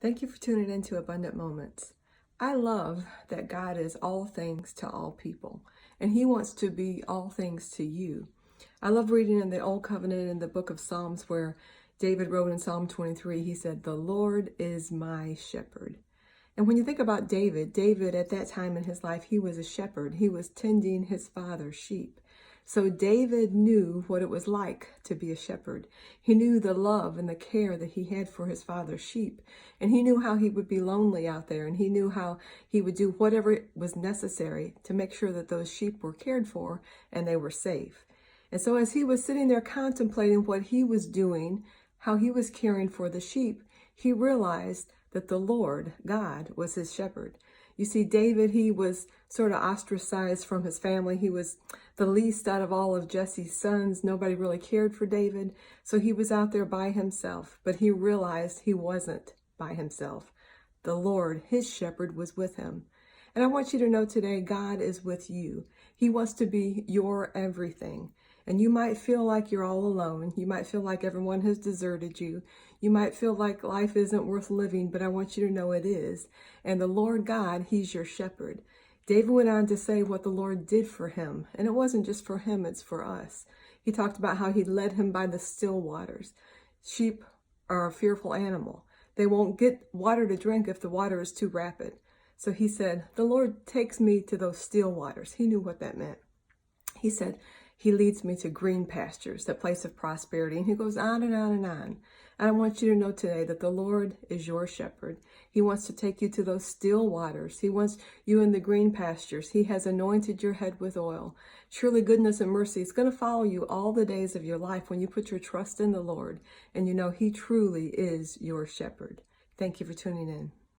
Thank you for tuning into Abundant Moments. I love that God is all things to all people, and He wants to be all things to you. I love reading in the Old Covenant in the book of Psalms where David wrote in Psalm 23, he said, "The Lord is my shepherd." And when you think about David at that time in his life, he was a shepherd. He was tending his father's sheep. So David knew what it was like to be a shepherd. He knew the love and the care that he had for his father's sheep. And he knew how he would be lonely out there. And he knew how he would do whatever was necessary to make sure that those sheep were cared for and they were safe. And so as he was sitting there contemplating what he was doing, how he was caring for the sheep, he realized that the Lord, God, was his shepherd. You see, David, he was sort of ostracized from his family. He was the least out of all of Jesse's sons. Nobody really cared for David. So he was out there by himself, but he realized he wasn't by himself. The Lord, his shepherd, was with him. And I want you to know today, God is with you. He wants to be your everything. And you might feel like you're all alone. You might feel like everyone has deserted you. You might feel like life isn't worth living, but I want you to know it is. And the Lord God, he's your shepherd. David went on to say what the Lord did for him. And it wasn't just for him, it's for us. He talked about how he led him by the still waters. Sheep are a fearful animal. They won't get water to drink if the water is too rapid. So he said, the Lord takes me to those still waters. He knew what that meant. He said, he leads me to green pastures, that place of prosperity. And he goes on and on and on. And I want you to know today that the Lord is your shepherd. He wants to take you to those still waters. He wants you in the green pastures. He has anointed your head with oil. Surely goodness and mercy is going to follow you all the days of your life when you put your trust in the Lord and you know he truly is your shepherd. Thank you for tuning in.